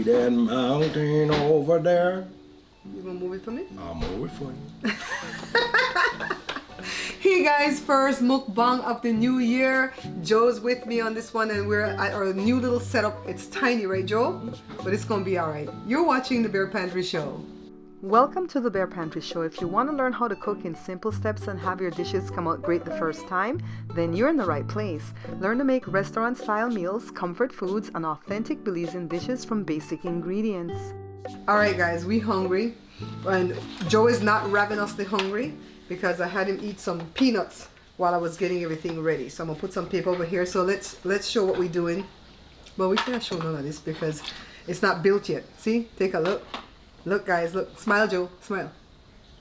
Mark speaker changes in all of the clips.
Speaker 1: that mountain over there.
Speaker 2: You gonna move it for me?
Speaker 1: I'll move it for you.
Speaker 2: Hey guys, first mukbang of the new year. Joe's with me on this one and we're at our new little setup. It's tiny, right Joe? But it's gonna be alright. You're watching the Bare Pantry Show. Welcome to the Bare Pantry Show. If you want to learn how to cook in simple steps and have your dishes come out great the first time, then you're in the right place. Learn to make restaurant-style meals, comfort foods, and authentic Belizean dishes from basic ingredients. Alright guys, we hungry. And Joe is not ravenously hungry because I had him eat some peanuts while I was getting everything ready. So I'm gonna put some paper over here. So let's show what we're doing. But we can't show none of this because it's not built yet. See? Take a look. Look guys, look. Smile Joe, smile.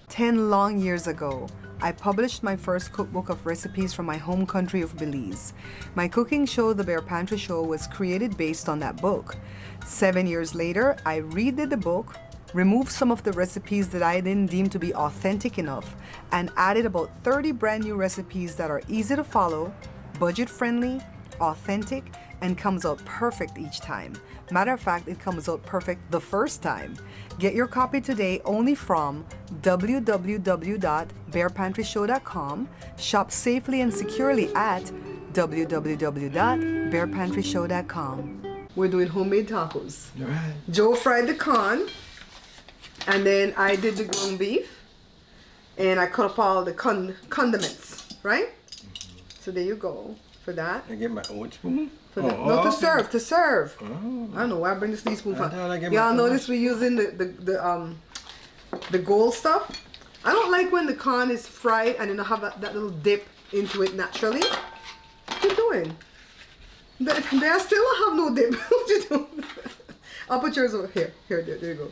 Speaker 2: 10 long years ago, I published my first cookbook of recipes from my home country of Belize. My cooking show, The Bare Pantry Show, was created based on that book. 7 years later, I redid the book, removed some of the recipes that I didn't deem to be authentic enough, and added about 30 brand new recipes that are easy to follow, budget friendly, authentic, and comes out perfect each time. Matter of fact, it comes out perfect the first time. Get your copy today only from www.barepantryshow.com. Shop safely and securely at www.barepantryshow.com. We're doing homemade tacos.
Speaker 1: All right.
Speaker 2: Joe fried the corn, and then I did the ground beef, and I cut up all the condiments, right? So there you go for that.
Speaker 1: I get my own spoon?
Speaker 2: For that. No, to serve, to serve.
Speaker 1: Oh.
Speaker 2: I don't know why I bring this teaspoon from.
Speaker 1: thought I get
Speaker 2: Y'all
Speaker 1: my
Speaker 2: notice we're using the gold stuff. I don't like when the corn is fried and then I have that little dip into it naturally. What you doing? They still have no dip. What you doing? I'll put yours over here. There you go.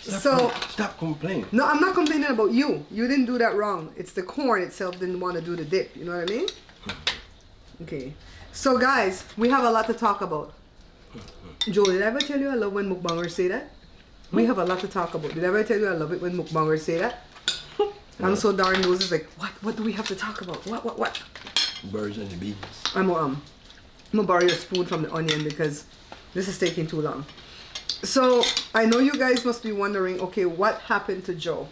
Speaker 1: Stop complaining.
Speaker 2: No, I'm not complaining about you. You didn't do that wrong. It's the corn itself didn't want to do the dip. You know what I mean? Okay. So guys, we have a lot to talk about. Joe, did I ever tell you I love when mukbangers say that? We have a lot to talk about. Did I ever tell you I love it when mukbangers say that? I'm so darn nose is like, what do we have to talk about? What?
Speaker 1: Birds and the bees.
Speaker 2: I'm gonna borrow your spoon from the onion because this is taking too long. So I know you guys must be wondering, okay, what happened to Joe?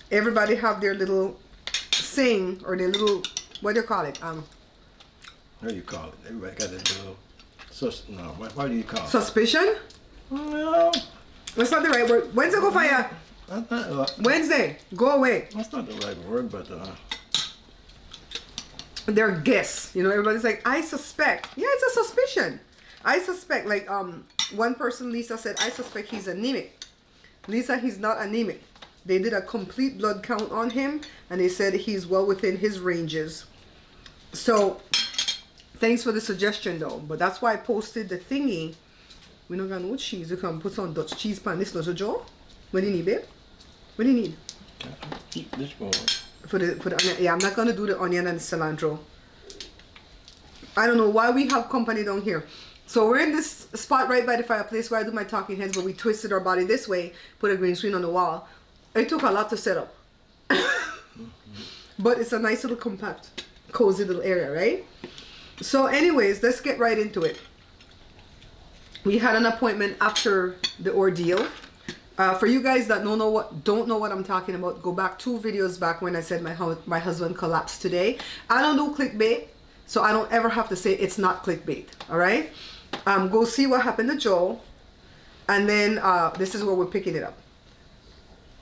Speaker 2: Everybody have their little saying or their little, what do you call it?
Speaker 1: What do you call it? Everybody got that little, what do you call it?
Speaker 2: Suspicion?
Speaker 1: Well,
Speaker 2: That's not the right word. Wednesday go fire. Wednesday, go away.
Speaker 1: That's not the right word, but
Speaker 2: They're guess. You know, everybody's like, I suspect. Yeah, it's a suspicion. I suspect, like one person, Lisa, said, I suspect he's anemic. Lisa, he's not anemic. They did a complete blood count on him and they said he's well within his ranges. So thanks for the suggestion though. But that's why I posted the thingy. We don't got no cheese. You can put some Dutch cheese pan this, no, Joe? What do you need, babe? What do you need?
Speaker 1: keep this one.
Speaker 2: For the onion. Yeah, I'm not gonna do the onion and cilantro. I don't know why we have company down here. So we're in this spot right by the fireplace where I do my talking heads, but we twisted our body this way, put a green screen on the wall. It took a lot to set up. But it's a nice little compact, cozy little area, right? So anyways, let's get right into it. We had an appointment after the ordeal. For you guys that don't know what I'm talking about, go back 2 videos back when I said my husband collapsed today. I don't do clickbait, so I don't ever have to say it's not clickbait. All right, go see what happened to Joe, and then this is where we're picking it up.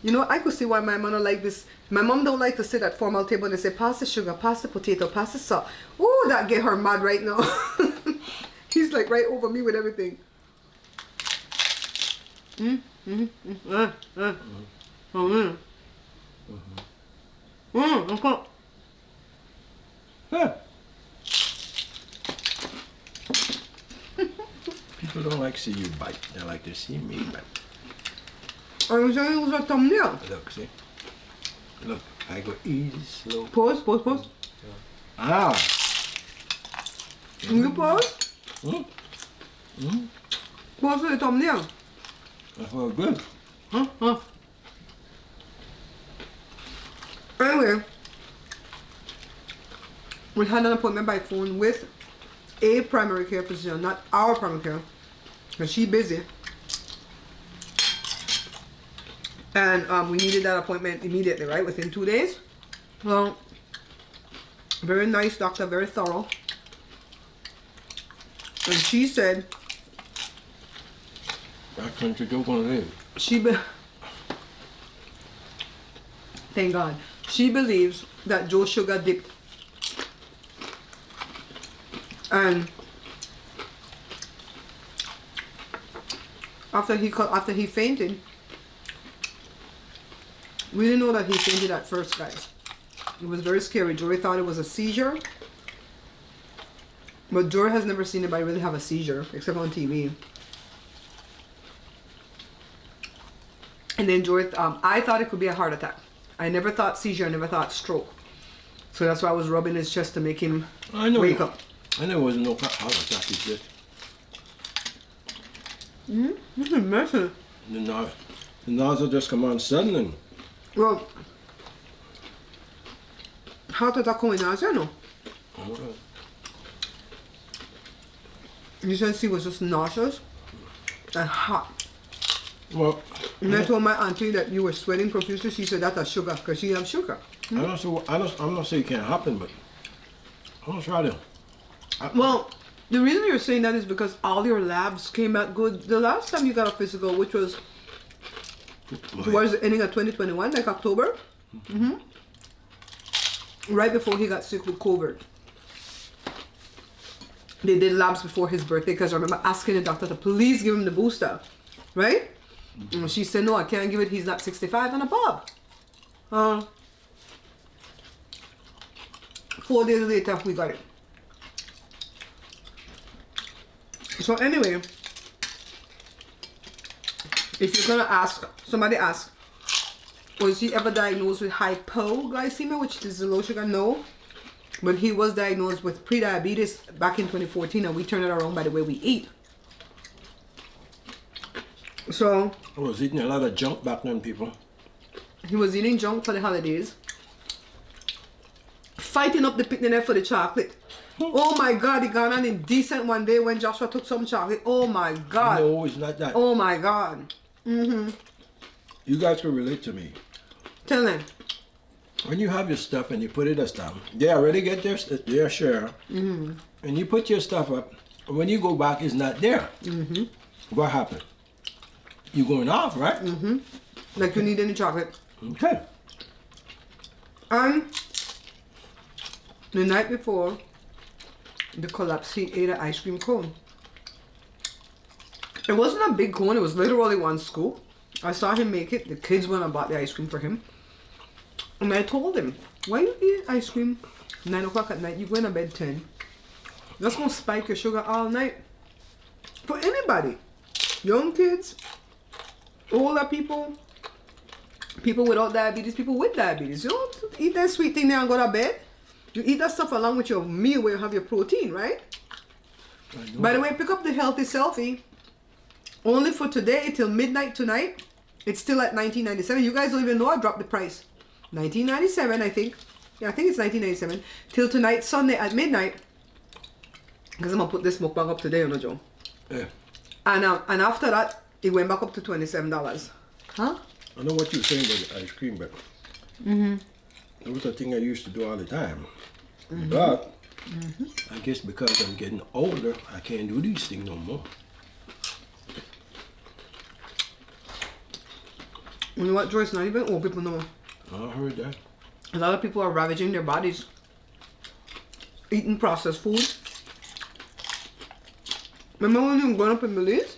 Speaker 2: You know, I could see why my mom don't like this. My mom don't like to sit at formal table and say, pass the sugar, pass the potato, pass the salt. Oh, that get her mad right now. He's like right over me with everything. Okay.
Speaker 1: Huh. People don't like to see you bite. They like to see me bite.
Speaker 2: I was showing you a thumbnail.
Speaker 1: Look, see? Look, I go easy, slow.
Speaker 2: Pause.
Speaker 1: Ah!
Speaker 2: You pause? Pause for the thumbnail.
Speaker 1: That's all good.
Speaker 2: Anyway, we had an appointment by phone with a primary care physician, not our primary care, because she's busy. And we needed that appointment immediately, right? Within 2 days. Well, very nice doctor, very thorough. And she said,
Speaker 1: That country don't want to live.
Speaker 2: Thank God. She believes that Joe's sugar dipped. And after he fainted, we didn't know that he fainted at first, guys. It was very scary. Jory thought it was a seizure. But Jory has never seen anybody really have a seizure, except on TV. And then Jory, I thought it could be a heart attack. I never thought seizure, I never thought stroke. So that's why I was rubbing his chest to make him wake up.
Speaker 1: I know it wasn't no heart attack, it's just.
Speaker 2: This is messy.
Speaker 1: The nozzle just come on sudden and.
Speaker 2: Well, heart attack coming out, you know. You said she was just nauseous and hot.
Speaker 1: Well,
Speaker 2: and I told my auntie that you were sweating profusely. She said that's a sugar because she has sugar.
Speaker 1: I'm not saying it can't happen, but I'm gonna try to.
Speaker 2: Well, the reason you're saying that is because all your labs came out good. The last time you got a physical, which was towards the ending of 2021, like October, right before he got sick with COVID. They did labs before his birthday because I remember asking the doctor to please give him the booster, right? And she said, no, I can't give it. He's not 65 and above. 4 days later, we got it. So anyway, if you're gonna ask, somebody asked, was he ever diagnosed with hypoglycemia, which is the low sugar? No. But he was diagnosed with pre-diabetes back in 2014, and we turned it around by the way we eat. So
Speaker 1: I was eating a lot of junk back then, people.
Speaker 2: He was eating junk for the holidays. Fighting up the picnic for the chocolate. Oh my God, he got on indecent one day when Joshua took some chocolate. Oh my God.
Speaker 1: No, it's not that.
Speaker 2: Oh my God. You
Speaker 1: guys can relate to me.
Speaker 2: Tell them.
Speaker 1: When you have your stuff and you put it down, they already get their share. And you put your stuff up, and when you go back, it's not there. What happened? You going off, right?
Speaker 2: Like you need any chocolate.
Speaker 1: Okay.
Speaker 2: And the night before the collapse, he ate an ice cream cone. It wasn't a big cone, it was literally one scoop. I saw him make it. The kids went and bought the ice cream for him. And I told him, why you eat ice cream 9 o'clock at night? You going to bed 10. That's going to spike your sugar all night. For anybody. Young kids, older people, people without diabetes, people with diabetes. You don't eat that sweet thing there and go to bed. You eat that stuff along with your meal where you have your protein, right? By the way, pick up the healthy selfie. Only for today till midnight tonight. It's still at $19.97. You guys don't even know I dropped the price. $19.97, I think. Yeah, I think it's $19.97. Till tonight, Sunday at midnight. Because I'm going to put this mukbang up today, you know, Joe.
Speaker 1: Yeah.
Speaker 2: And after that, it went back up to $27. Huh?
Speaker 1: I know what you're saying about the ice cream, but it was a thing I used to do all the time. But I guess because I'm getting older, I can't do these things no more.
Speaker 2: You know what, Joyce? Not even old people know.
Speaker 1: I heard that.
Speaker 2: A lot of people are ravaging their bodies, eating processed food. Remember when you were growing up in Belize?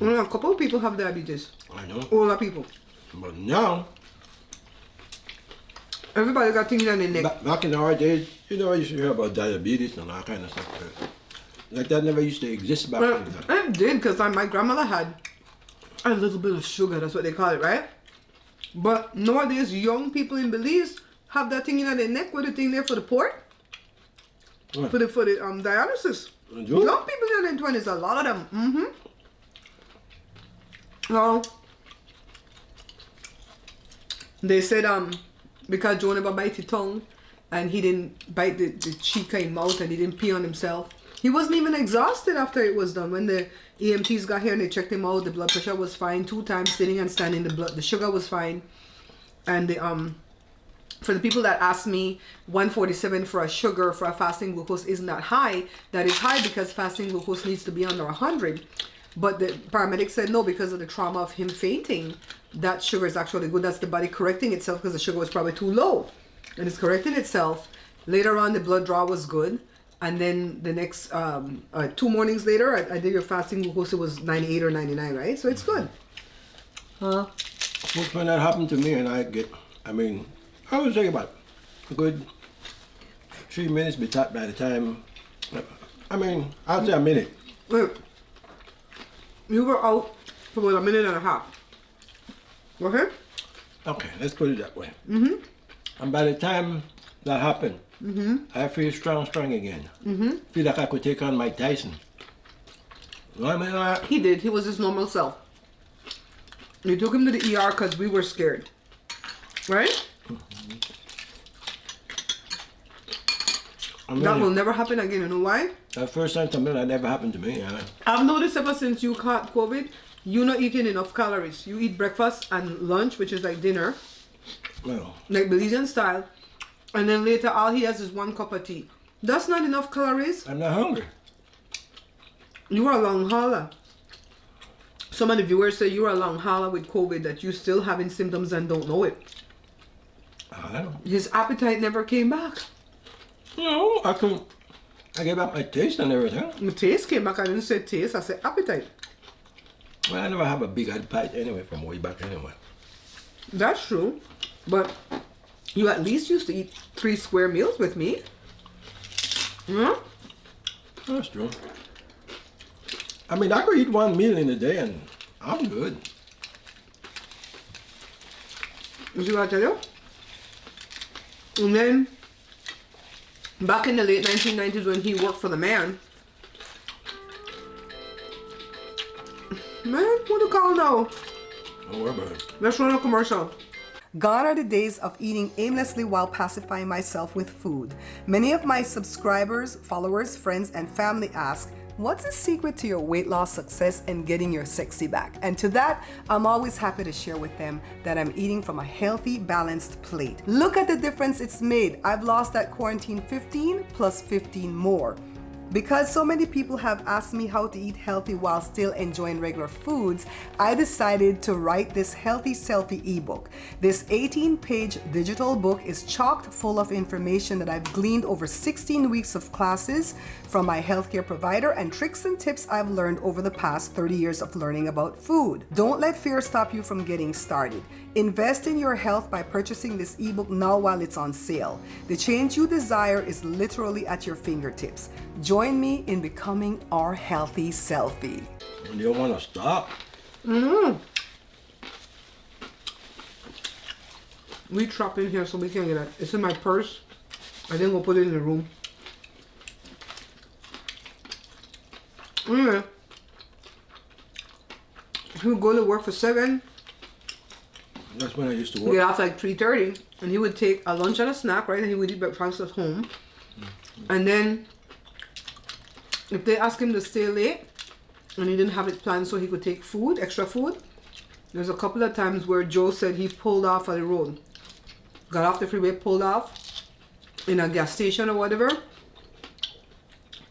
Speaker 2: Only a couple of people have diabetes.
Speaker 1: I know.
Speaker 2: Older people.
Speaker 1: But now,
Speaker 2: everybody got things on their neck.
Speaker 1: back in our days, you know, I used to hear about diabetes and all kind of stuff. Like that never used to exist back
Speaker 2: Well,
Speaker 1: then.
Speaker 2: it did, because my grandmother had a little bit of sugar, that's what they call it, right? But nowadays, young people in Belize have that thing in their neck with the thing there for the port.
Speaker 1: What?
Speaker 2: For the dialysis.
Speaker 1: You?
Speaker 2: Young people in their 20s, a lot of them. Well, they said because Joe never bite his tongue and he didn't bite the cheek in his mouth and he didn't pee on himself, He wasn't even exhausted after it was done. When the EMTs got here and they checked him out, the blood pressure was fine. 2 times sitting and standing, the sugar was fine. And the for the people that ask me, 147 for a sugar for a fasting glucose isn't that high. That is high because fasting glucose needs to be under 100. But the paramedic said no, because of the trauma of him fainting, that sugar is actually good. That's the body correcting itself because the sugar was probably too low. And it's correcting itself. Later on, the blood draw was good. And then the next 2 mornings later, I did your fasting glucose. It was 98 or 99, right? So it's good.
Speaker 1: Well, when that happened to me, and I would say about a good 3 minutes by the time, I'd say a minute.
Speaker 2: Wait. You were out for about a minute and a half. Okay?
Speaker 1: Okay, let's put it that way. And by the time that happened, I feel strong again. Feel like I could take on Mike Tyson.
Speaker 2: He did. He was his normal self. We took him to the ER because we were scared. Right? That will never happen again. You know why?
Speaker 1: That first time something that never happened to me.
Speaker 2: I've noticed ever since you caught COVID, you're not eating enough calories. You eat breakfast and lunch, which is like dinner,
Speaker 1: Well,
Speaker 2: like Belizean style, and then later all he has is 1 cup of tea. That's not enough calories.
Speaker 1: I'm not hungry.
Speaker 2: You are a long hauler. Some of the viewers say you're a long hauler with COVID, that you still having symptoms and don't know it.
Speaker 1: I don't know.
Speaker 2: His appetite never came back.
Speaker 1: No, I gave up my taste and everything.
Speaker 2: My taste came back. I didn't say taste, I said appetite.
Speaker 1: Well, I never have a big appetite anyway from way back anyway.
Speaker 2: That's true. But you at least used to eat 3 square meals with me. Yeah?
Speaker 1: That's true. I could eat 1 meal in a day and I'm good.
Speaker 2: You see what I tell you? And then, back in the late 1990s when he worked for the man, what do you call now?
Speaker 1: Don't worry about it.
Speaker 2: Let's run a commercial. Gone are the days of eating aimlessly while pacifying myself with food. Many of my subscribers, followers, friends, and family ask, what's the secret to your weight loss success and getting your sexy back? And to that, I'm always happy to share with them that I'm eating from a healthy, balanced plate. Look at the difference it's made. I've lost that quarantine 15 plus 15 more. Because so many people have asked me how to eat healthy while still enjoying regular foods, I decided to write this Healthy Selfie ebook. This 18-page digital book is chock full of information that I've gleaned over 16 weeks of classes from my healthcare provider and tricks and tips I've learned over the past 30 years of learning about food. Don't let fear stop you from getting started. Invest in your health by purchasing this ebook now while it's on sale. The change you desire is literally at your fingertips. Join me in becoming our healthy selfie.
Speaker 1: You don't want to stop.
Speaker 2: We trapped in here so we can get it. It's in my purse. I didn't go put it in the room. Yeah. He would go to work for 7.
Speaker 1: That's when I used to
Speaker 2: Get
Speaker 1: work.
Speaker 2: off like 3:30, and he would take a lunch and a snack, right? And he would eat breakfast at home. And then, if they asked him to stay late, and he didn't have it planned so he could take food, extra food, there's a couple of times where Joe said he pulled off of the road. Got off the freeway, pulled off in a gas station or whatever,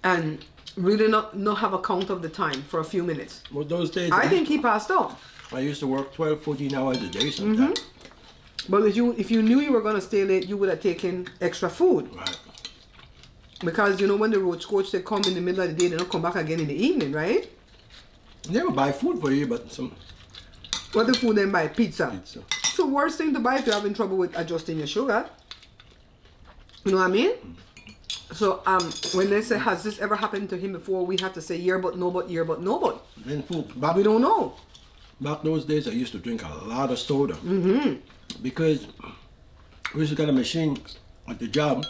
Speaker 2: and really not have a count of the time for a few minutes.
Speaker 1: Well, those days,
Speaker 2: I think he passed out.
Speaker 1: I used to work 12, 14 hours a day sometimes.
Speaker 2: But if you knew you were going to stay late, you would have taken extra food.
Speaker 1: Right.
Speaker 2: Because, when the road coach, they come in the middle of the day, they don't come back again in the evening, right?
Speaker 1: They would buy food for you, but some
Speaker 2: What the food then buy? Pizza.
Speaker 1: pizza.
Speaker 2: It's the worst thing to buy if you're having trouble with adjusting your sugar. You know what I mean? So when they say, has this ever happened to him before, we have to say, yeah, but no, but, yeah, but, no, but.
Speaker 1: Then food.
Speaker 2: We don't know.
Speaker 1: Back those days, I used to drink a lot of soda. Because we used to get a machine at the job,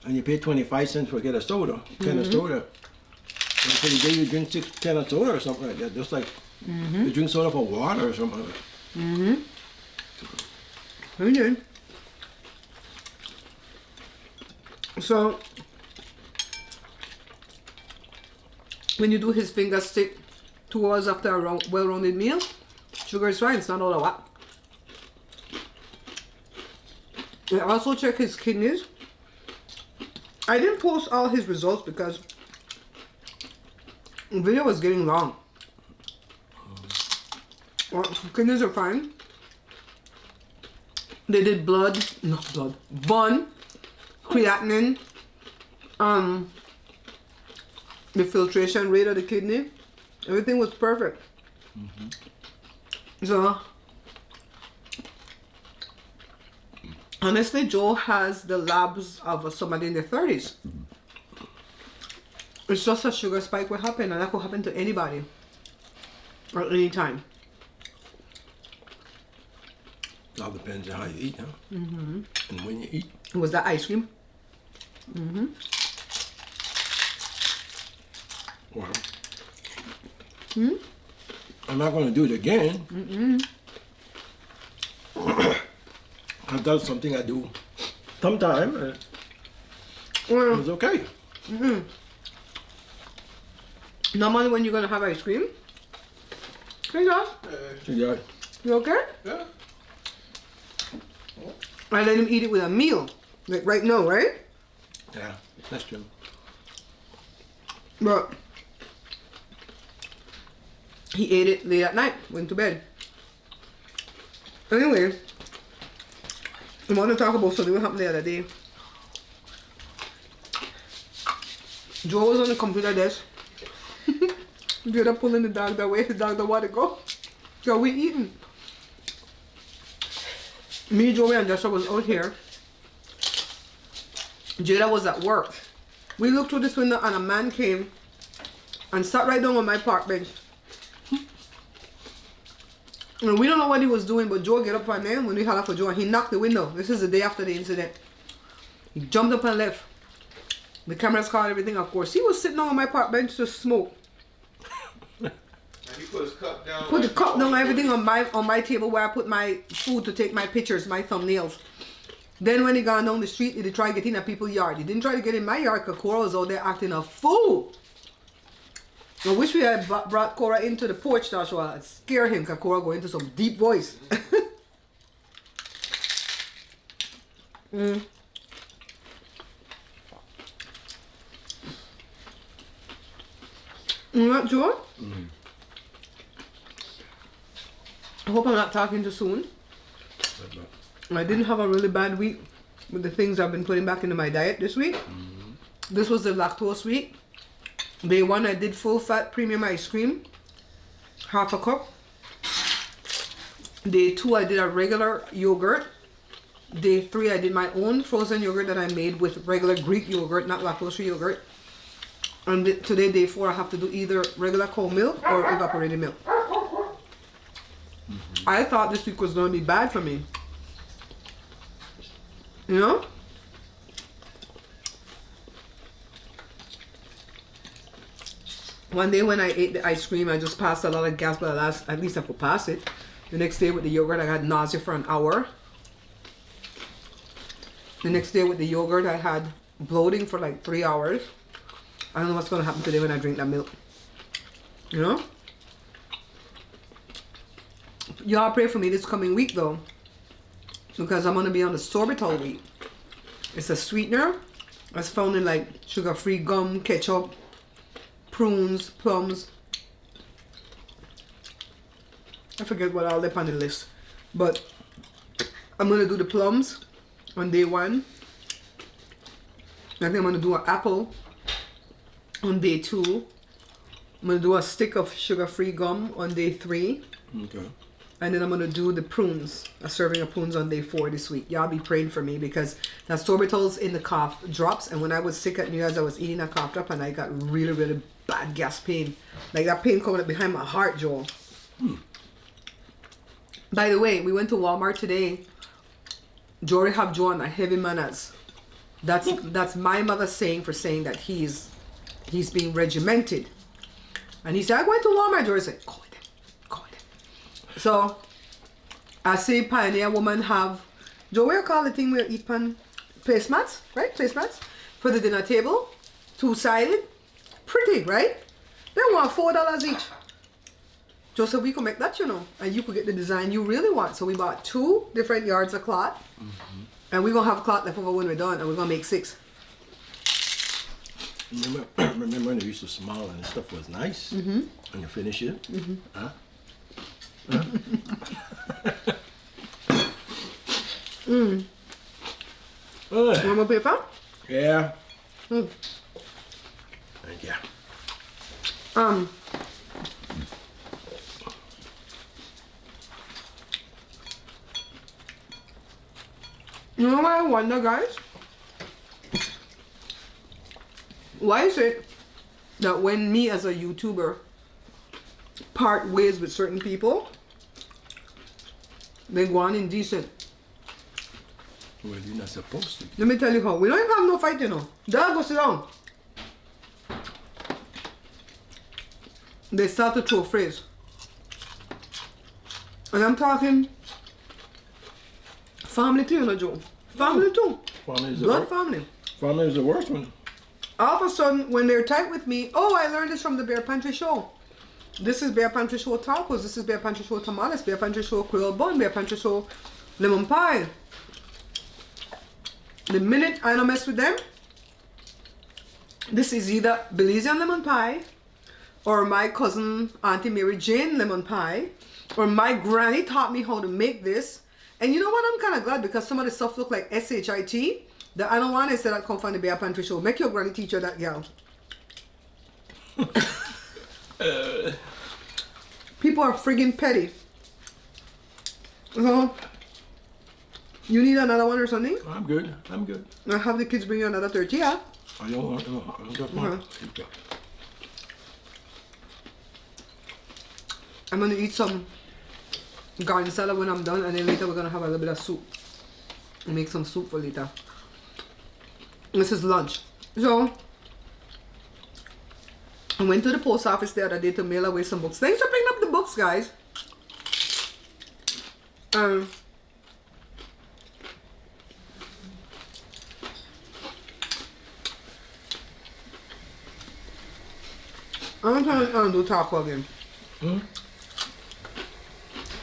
Speaker 1: and you pay 25 cents for get a soda, can of soda. And for the day you drink 6 cans of soda or something like that. Just like you drink soda for water or something like that.
Speaker 2: Okay. So, when you do his finger stick 2 hours after a well-rounded meal, sugar is fine. It's not all of that. I also check his kidneys. I didn't post all his results because the video was getting long. Well, kidneys are fine. They did bun, creatinine, the filtration rate of the kidney. Everything was perfect. So, honestly, Joe has the labs of somebody in their 30s. It's just a sugar spike will happen, and that could happen to anybody at any time.
Speaker 1: It all depends on how you eat, huh? And when you eat.
Speaker 2: Was that ice cream?
Speaker 1: Wow. I'm not going to do it again. That's something I do sometime. It's okay.
Speaker 2: Normally when you're going to have ice cream. Hey, Josh.
Speaker 1: Yeah.
Speaker 2: You okay?
Speaker 1: Yeah.
Speaker 2: I let him eat it with a meal. Like right now, right?
Speaker 1: Yeah, that's true.
Speaker 2: But he ate it late at night, went to bed. Anyway, I want to talk about something that happened the other day. Joe was on the computer desk. Jada pulling the dog that way, the dog don't want to go. So we eating. Me, Joey, and Joshua was out here. Jada was at work. We looked through this window and a man came and sat right down on my park bench. And we don't know what he was doing, but Joe get up on there when we holler for Joe and he knocked the window. This is the day after the incident. He jumped up and left. The cameras caught everything, of course. He was sitting on my park bench to smoke.
Speaker 3: And he put his cup down.
Speaker 2: Put the cup down, everything on my table where I put my food to take my pictures, my thumbnails. Then when he gone down the street, he tried to get in at people's yard. He didn't try to get in my yard because Cora was out there acting a fool. I wish we had brought Cora into the porch, Joshua. I'd scare him because Cora go into some deep voice. What, Joe? I hope I'm not talking too soon. I didn't have a really bad week with the things I've been putting back into my diet this week. This was the lactose week. Day 1 I did full fat premium ice cream, half a cup. Day 2 I did a regular yogurt. Day 3 I did my own frozen yogurt that I made with regular Greek yogurt, not lactose free yogurt. And today, day 4, I have to do either regular cold milk or evaporated milk. I thought this week was going to be bad for me. You know? One day when I ate the ice cream, I just passed a lot of gas, but at least I could pass it. The next day with the yogurt, I had nausea for an hour. The next day with the yogurt, I had bloating for like 3 hours. I don't know what's going to happen today when I drink that milk. You know? Y'all pray for me this coming week though. Because I'm going to be on the sorbitol week. It's a sweetener. It's found in like sugar-free gum, ketchup, prunes, plums. I forget what all they on the list. But I'm going to do the plums on day 1. I think I'm going to do an apple on day 2. I'm going to do a stick of sugar-free gum on day 3.
Speaker 1: Okay.
Speaker 2: And then I'm going to do the prunes, a serving of prunes on day 4 this week. Y'all be praying for me because that sorbitol's in the cough drops. And when I was sick at New Year's, I was eating a cough drop and I got really, really bad gas pain. Like that pain coming up behind my heart, Joel. By the way, we went to Walmart today. Jory have Joe on a heavy manners. That's my mother saying for saying that he's being regimented. And he said, I went to Walmart. Jory said, go with him. Go with him. So, I see Pioneer woman have, Joe, what you call the thing we eat on? Placemats, right? Placemats for the dinner table. 2-sided. Pretty, right? They want $4 each. Just so we could make that, you know, and you could get the design you really want. So we bought 2 different yards of cloth, and we're gonna have cloth left over when we're done, and we're gonna make 6.
Speaker 1: Remember when they used to smile and the stuff was nice? And you finish it? Huh?
Speaker 2: Want more paper?
Speaker 1: Yeah.
Speaker 2: Mm.
Speaker 1: Thank you.
Speaker 2: You know what I wonder, guys? Why is it that when me as a YouTuber part ways with certain people, they go on indecent?
Speaker 1: Well, you're not supposed to.
Speaker 2: Let me tell you how. We don't even have no fight, you know. Dad, go sit down. They start to throw phrase. And I'm talking family too, you know, Joe. Family too.
Speaker 1: Family is the
Speaker 2: Blood
Speaker 1: worst.
Speaker 2: family.
Speaker 1: Family is the worst one.
Speaker 2: All of a sudden, when they're tight with me, oh, I learned this from the Bear Pantry Show. This is Bear Pantry Show tacos. This is Bear Pantry Show tamales. Bear Pantry Show Creole bun. Bear Pantry Show lemon pie. The minute I don't mess with them, this is either Belizean lemon pie, or my cousin Auntie Mary Jane lemon pie, or my granny taught me how to make this. And you know what? I'm kind of glad, because some of the stuff look like SHIT. That I don't want to say that come from the Bear Pantry Show. Make your granny teach you that, girl. People are friggin' petty. So, you need another one or something?
Speaker 1: I'm good. I'm good.
Speaker 2: I'll have the kids bring you another tortilla.
Speaker 1: I don't want. No, I don't want. Okay.
Speaker 2: I'm gonna eat some garden salad when I'm done, and then later we're gonna have a little bit of soup. Make some soup for later. This is lunch. So, I went to the post office the other day to mail away some books. Thanks for picking up the books, guys. I'm trying to do taco again.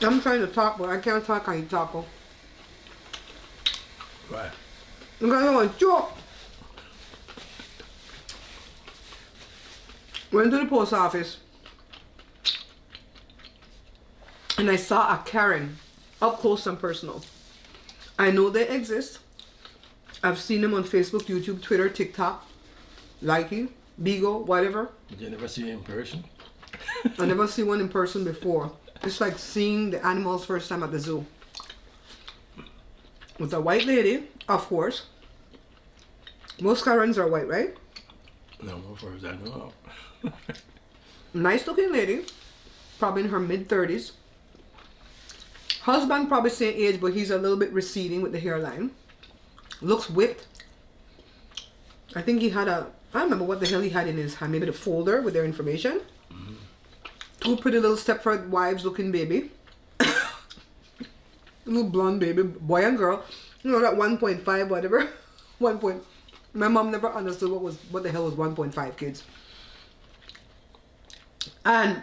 Speaker 2: I'm trying to talk, but I can't talk. I eat taco.
Speaker 1: Right.
Speaker 2: Because I want to. Went to the post office, and I saw a Karen up close and personal. I know they exist. I've seen them on Facebook, YouTube, Twitter, TikTok, Likey, Bigo, whatever.
Speaker 1: Did you never see it in person?
Speaker 2: I never seen one in person before. It's like seeing the animals first time at the zoo. With a white lady, of course. Most Karens are white, right?
Speaker 1: No, more far as I know.
Speaker 2: Nice looking lady, probably in her mid-30s. Husband probably same age, but he's a little bit receding with the hairline. Looks whipped. I think he had a, I don't remember what the hell he had in his hand, maybe the folder with their information. Two pretty little Stepford wives looking baby. Little blonde baby, boy and girl. You know, that 1.5 whatever. My mom never understood what the hell was 1.5 kids. And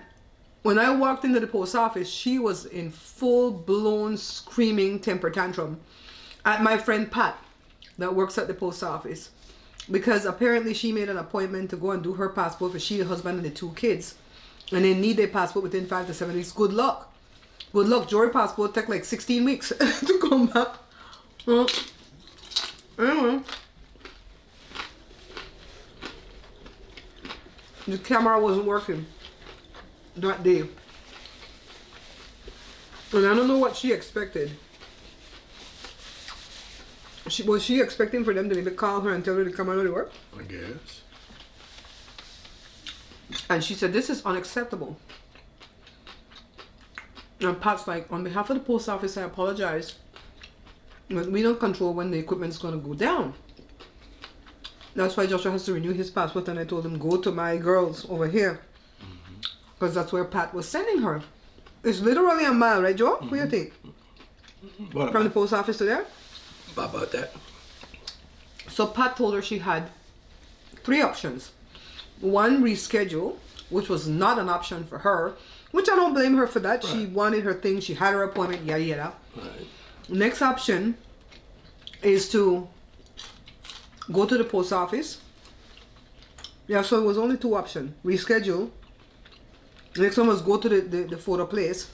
Speaker 2: when I walked into the post office, she was in full-blown screaming temper tantrum at my friend Pat that works at the post office, because apparently she made an appointment to go and do her passport for she, the husband, and the 2 kids, and they need their passport within 5 to 7 weeks. Good luck. Good luck. Jory passport took like 16 weeks to come back. Well, anyway, the camera wasn't working that day, and I don't know what she expected. Was she expecting for them to maybe call her and tell her to come out of work?
Speaker 1: I guess.
Speaker 2: And she said, this is unacceptable. And Pat's like, on behalf of the post office, I apologize, but we don't control when the equipment is going to go down. That's why Joshua has to renew his passport, and I told him, go to my girls over here, because that's where Pat was sending her. It's literally a mile, right, Joe? What do you think?
Speaker 1: What
Speaker 2: From the post office to there?
Speaker 1: about that?
Speaker 2: So Pat told her she had 3 options. 1, reschedule. which was not an option for her, which I don't blame her for that. Right. She wanted her thing. She had her appointment, yada, yada. Right. Next option is to go to the post office. Yeah, so it was only 2 options. Reschedule. Next one was go to the photo place,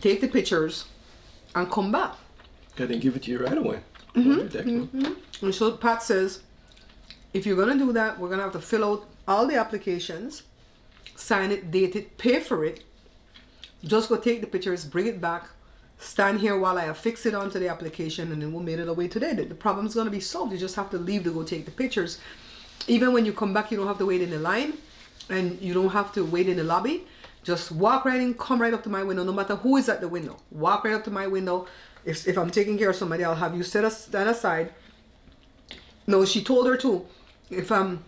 Speaker 2: take the pictures, and come back.
Speaker 1: Because they give it to you right away.
Speaker 2: And so Pat says, if you're going to do that, we're going to have to fill out all the applications, sign it, date it, pay for it. Just go take the pictures, bring it back, stand here while I affix it onto the application, and then we'll make it away today. The problem's going to be solved. You just have to leave to go take the pictures. Even when you come back, you don't have to wait in the line, and you don't have to wait in the lobby. Just walk right in, come right up to my window, no matter who is at the window. Walk right up to my window. If I'm taking care of somebody, I'll have you stand aside. No, she told her too. If I'm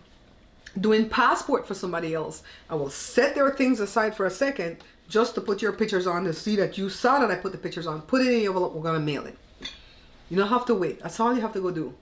Speaker 2: doing passport for somebody else, I will set their things aside for a second just to put your pictures on to see that you saw that I put the pictures on. Put it in the envelope, we're gonna mail it. You don't have to wait. That's all you have to go do.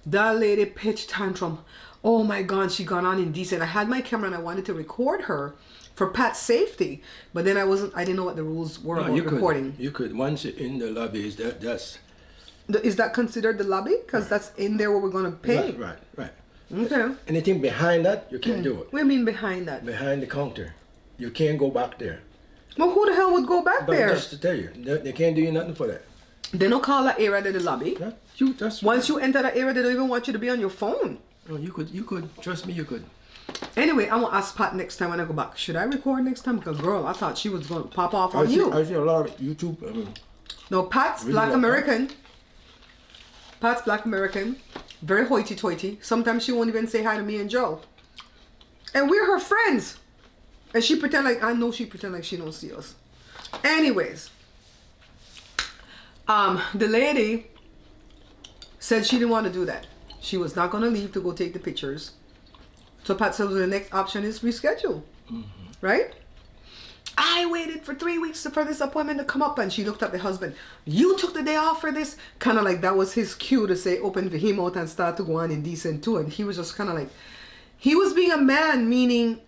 Speaker 2: That lady pitched tantrum. Oh my God, she gone on indecent. I had my camera and I wanted to record her for Pat's safety, but then I didn't know what the rules were about recording.
Speaker 1: You could, once you're in the lobby,
Speaker 2: Is that considered the lobby? Because that's in there where we're going to pay.
Speaker 1: Right.
Speaker 2: Okay.
Speaker 1: Anything behind that, you can't do it.
Speaker 2: What do you mean behind that?
Speaker 1: Behind the counter. You can't go back there.
Speaker 2: Well, who the hell would go back there?
Speaker 1: Just to tell you, they can't do you nothing for that.
Speaker 2: They don't call that area the lobby.
Speaker 1: Yeah,
Speaker 2: Once you enter that area, they don't even want you to be on your phone.
Speaker 1: No, you could. Trust me, you could.
Speaker 2: Anyway, I'm going to ask Pat next time when I go back. Should I record next time? Because, girl, I thought she was going to pop off on you.
Speaker 1: I see a lot of YouTube.
Speaker 2: No, Pat's really Black American. Pat's Black American. Very hoity-toity. Sometimes she won't even say hi to me and Joe. And we're her friends. And she pretend like, I know she pretend like she don't see us. Anyways. The lady said she didn't want to do that. She was not going to leave to go take the pictures. So Pat said the next option is reschedule. Right? I waited for 3 weeks for this appointment to come up, and she looked at the husband. You took the day off for this? Kind of like that was his cue to say open for him out and start to go on indecent too. And he was just kind of like, he was being a man, meaning,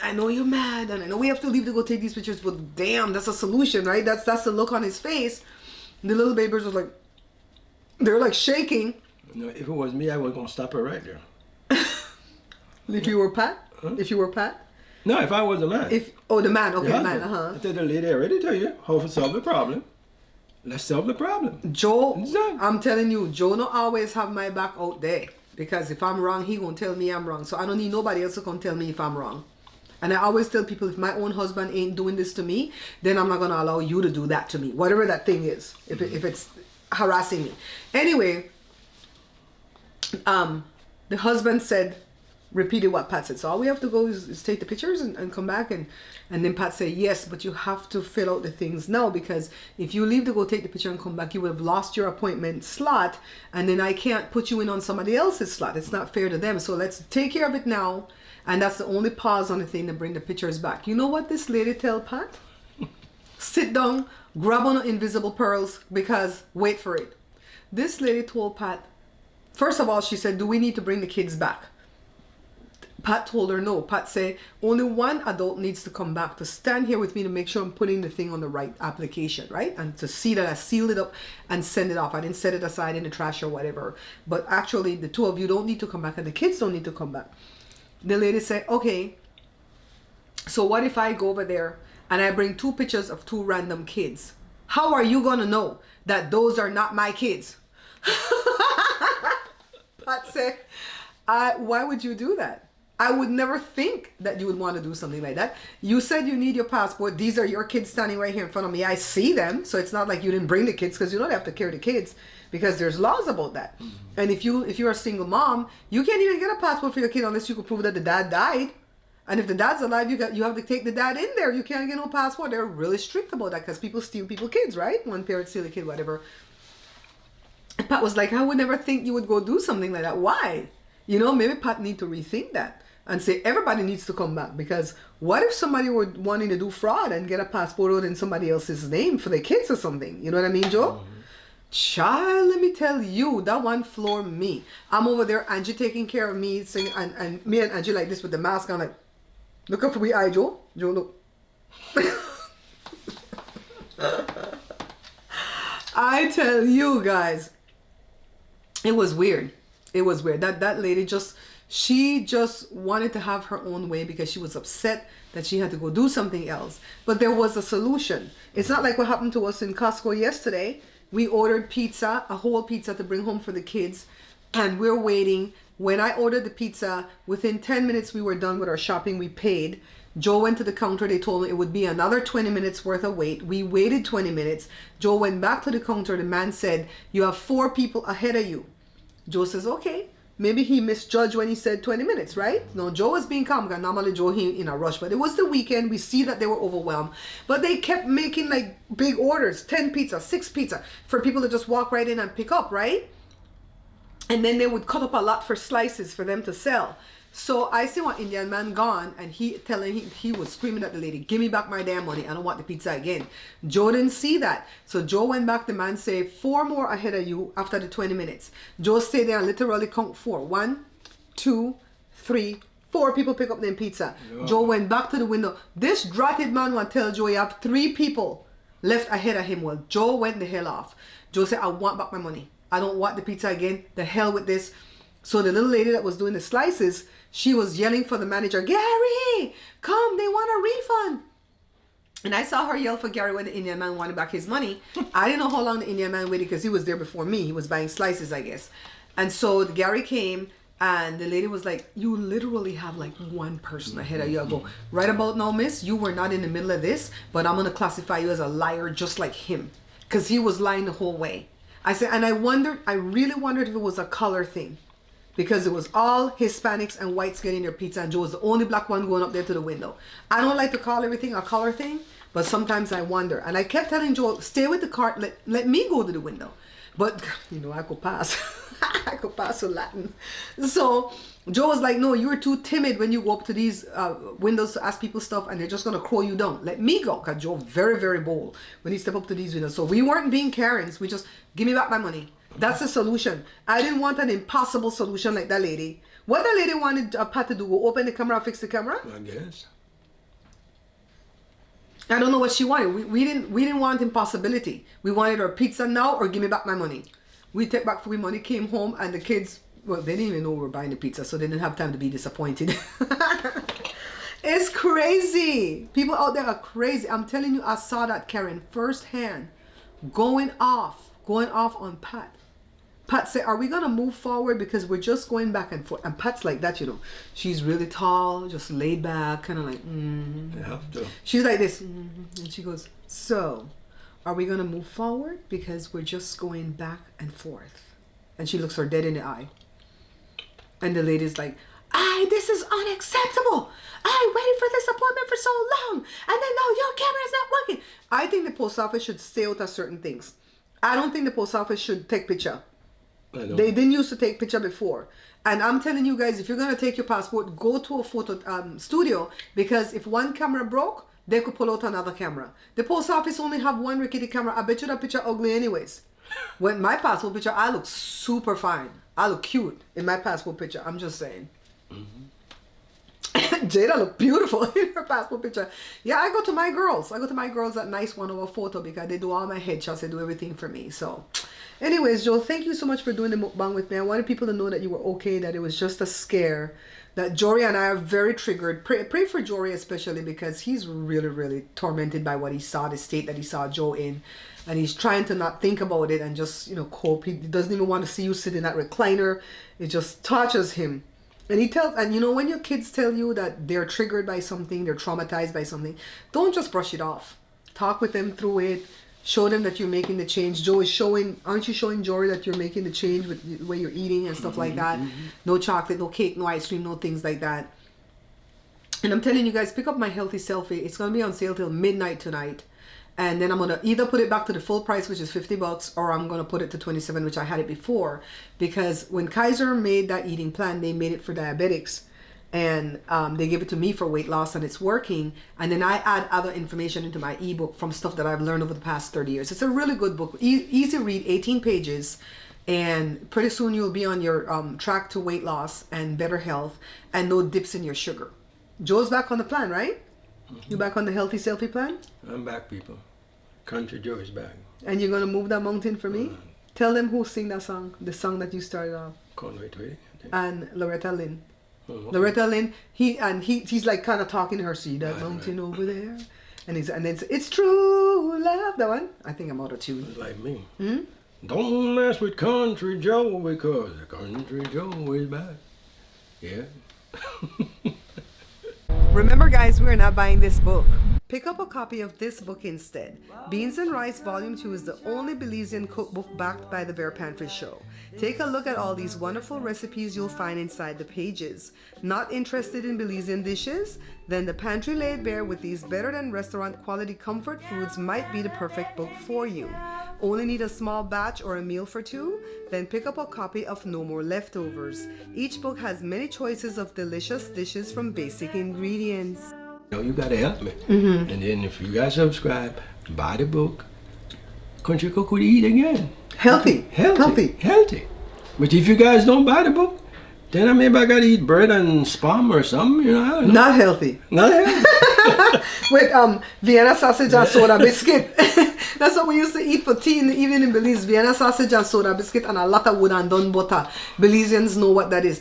Speaker 2: I know you're mad and I know we have to leave to go take these pictures, but damn, that's a solution, right? That's the look on his face. The little babies were like, they're like shaking.
Speaker 1: No, if it was me, I was going to stop her right there.
Speaker 2: If you were Pat?
Speaker 1: Huh?
Speaker 2: If you were Pat?
Speaker 1: No, if I was the man.
Speaker 2: The man, okay,
Speaker 1: yeah,
Speaker 2: the man, uh-huh.
Speaker 1: I tell the lady, I already tell you how to solve the problem. Let's solve the problem.
Speaker 2: Joe, I'm telling you, Joe don't always have my back out there. Because if I'm wrong, he gonna tell me I'm wrong. So I don't need nobody else to come tell me if I'm wrong. And I always tell people, if my own husband ain't doing this to me, then I'm not gonna allow you to do that to me. Whatever that thing is, if it's harassing me. Anyway, the husband repeated what Pat said. So all we have to go is take the pictures and come back. And then Pat said, yes, but you have to fill out the things now, because if you leave to go take the picture and come back, you would have lost your appointment slot. And then I can't put you in on somebody else's slot. It's not fair to them. So let's take care of it now. And that's the only pause on the thing to bring the pictures back. You know what this lady tell Pat? Sit down, grab on the invisible pearls, because wait for it. This lady told Pat, first of all, she said, do we need to bring the kids back? Pat told her no. Pat said, only one adult needs to come back to stand here with me to make sure I'm putting the thing on the right application, right? And to see that I sealed it up and send it off. I didn't set it aside in the trash or whatever. But actually, the two of you don't need to come back and the kids don't need to come back. The lady said, okay, so what if I go over there and I bring 2 pictures of 2 random kids? How are you going to know that those are not my kids? Pat said, why would you do that? I would never think that you would want to do something like that. You said you need your passport. These are your kids standing right here in front of me. I see them. So it's not like you didn't bring the kids, because you don't have to carry the kids, because there's laws about that. Mm-hmm. And if you're a single mom, you can't even get a passport for your kid unless you can prove that the dad died. And if the dad's alive, you have to take the dad in there. You can't get no passport. They're really strict about that, because people steal people's kids, right? One parent steal a kid, whatever. And Pat was like, I would never think you would go do something like that. Why? You know, maybe Pat need to rethink that and say everybody needs to come back, because what if somebody were wanting to do fraud and get a passport out in somebody else's name for their kids or something? You know what I mean, Joe? Child, let me tell you, that one floored me. I'm over there, Angie taking care of me, singing, and me and Angie like this with the mask on, like, look up for me eye, Joe. Joe, look. I tell you guys, it was weird. It was weird. That lady she just wanted to have her own way because she was upset that she had to go do something else. But there was a solution. It's not like what happened to us in Costco yesterday. We ordered pizza, a whole pizza to bring home for the kids, and we're waiting. When I ordered the pizza, within 10 minutes we were done with our shopping. We paid. Joe went to the counter. They told me it would be another 20 minutes worth of wait. We waited 20 minutes. Joe went back to the counter. The man said, you have 4 people ahead of you. Joe says, okay. Maybe he misjudged when he said 20 minutes, right? No, Joe was being calm because normally Joe, he in a rush. But it was the weekend. We see that they were overwhelmed. But they kept making like big orders. 10 pizza, 6 pizza for people to just walk right in and pick up, right? And then they would cut up a lot for slices for them to sell. So I see one Indian man gone, and he was screaming at the lady, give me back my damn money. I don't want the pizza again. Joe didn't see that. So Joe went back. The man said, 4 more ahead of you after the 20 minutes. Joe stayed there and literally count 4. 1, 2, 3, 4 people pick up their pizza. Yeah. Joe went back to the window. This dratted man will tell Joe you have 3 people left ahead of him. Well, Joe went the hell off. Joe said, I want back my money. I don't want the pizza again. The hell with this. So the little lady that was doing the slices, she was yelling for the manager, Gary, come, they want a refund. And I saw her yell for Gary when the Indian man wanted back his money. I didn't know how long the Indian man waited because he was there before me. He was buying slices, I guess. And so Gary came and the lady was like, you literally have like 1 person ahead of you. I go, right about now, miss, you were not in the middle of this, but I'm going to classify you as a liar just like him. Because he was lying the whole way. I said, and I really wondered if it was a color thing. Because it was all Hispanics and whites getting their pizza, and Joe was the only black one going up there to the window. I don't like to call everything a color thing, but sometimes I wonder. And I kept telling Joe, stay with the cart, let me go to the window. But, you know, I could pass. I could pass with Latin. So Joe was like, no, you're too timid when you go up to these windows to ask people stuff, and they're just going to crow you down. Let me go. Because Joe very, very bold when he stepped up to these windows. So we weren't being Karens. We just, give me back my money. That's the solution. I didn't want an impossible solution like that lady. What that lady wanted Pat to do, go open the camera, fix the camera?
Speaker 1: I guess.
Speaker 2: I don't know what she wanted. We didn't want impossibility. We wanted our pizza now or give me back my money. We take back my money, came home, and the kids, well, they didn't even know we were buying the pizza, so they didn't have time to be disappointed. It's crazy. People out there are crazy. I'm telling you, I saw that Karen firsthand going off on Pat. Pat said, are we going to move forward because we're just going back and forth? And Pat's like that, you know. She's really tall, just laid back, kind of like,
Speaker 1: You have to.
Speaker 2: She's like this. And she goes, so, are we going to move forward because we're just going back and forth? And she looks her dead in the eye. And the lady's like, this is unacceptable. I waited for this appointment for so long. And then now your camera's not working. I think the post office should stay out of certain things. I don't think the post office should take picture. They didn't used to take picture before. And I'm telling you guys, if you're going to take your passport, go to a photo studio, because if one camera broke, they could pull out another camera. The post office only have one rickety camera. I bet you that picture ugly anyways. When my passport picture, I look super fine. I look cute in my passport picture. I'm just saying. Jada look beautiful in her passport picture. Yeah, I go to my girls. That nice 1-hour photo because they do all my headshots. They do everything for me. So anyways, Joe, thank you so much for doing the mukbang with me. I wanted people to know that you were okay, that it was just a scare, that Jory and I are very triggered. Pray for Jory especially because he's really, really tormented by what he saw, the state that he saw Joe in. And he's trying to not think about it and just, you know, cope. He doesn't even want to see you sit in that recliner. It just touches him. And you know, when your kids tell you that they're triggered by something, they're traumatized by something, don't just brush it off. Talk with them through it. Show them that you're making the change. Joe is aren't you showing Jory that you're making the change with the way you're eating and stuff like that? No chocolate, no cake, no ice cream, no things like that. And I'm telling you guys, pick up my healthy selfie. It's going to be on sale till midnight tonight. And then I'm going to either put it back to the full price, which is $50, or I'm going to put it to $27, which I had it before. Because when Kaiser made that eating plan, they made it for diabetics. and they gave it to me for weight loss, and it's working. And then I add other information into my ebook from stuff that I've learned over the past 30 years. It's a really good book, easy read, 18 pages, and pretty soon you'll be on your track to weight loss and better health and no dips in your sugar. Joe's back on the plan, right? You back on the healthy selfie plan?
Speaker 1: I'm back, people. Country Joe is back.
Speaker 2: And you're gonna move that mountain for me? Tell them who sing that song, the song that you started off.
Speaker 1: Conway Tway, I think.
Speaker 2: And Loretta Lynn.
Speaker 1: Oh, okay.
Speaker 2: Loretta Lynn, he's like kind of talking to her, see that mountain over there? And then it's true love, that one. I think I'm out of tune.
Speaker 1: It's like me. Don't mess with Country Joe because Country Joe is back. Yeah.
Speaker 2: Remember guys, we're not buying this book. Pick up a copy of this book instead. Beans and Rice Volume 2 is the only Belizean cookbook backed by the Bear Pantry Show. Take a look at all these wonderful recipes you'll find inside the pages. Not interested in Belizean dishes? Then The Pantry Laid Bare with these better than restaurant quality comfort foods might be the perfect book for you. Only need a small batch or a meal for two? Then pick up a copy of No More Leftovers. Each book has many choices of delicious dishes from basic ingredients.
Speaker 1: You gotta help me. And then if you guys subscribe, buy the book. Country Cook would eat again.
Speaker 2: Healthy.
Speaker 1: But if you guys don't buy the book, then maybe I gotta eat bread and spam or something. You know, I don't know.
Speaker 2: Not healthy. With Vienna sausage and soda biscuit. That's what we used to eat for tea in the evening in Belize. Vienna sausage and soda biscuit and a lot of wood and done butter. Belizeans know what that is.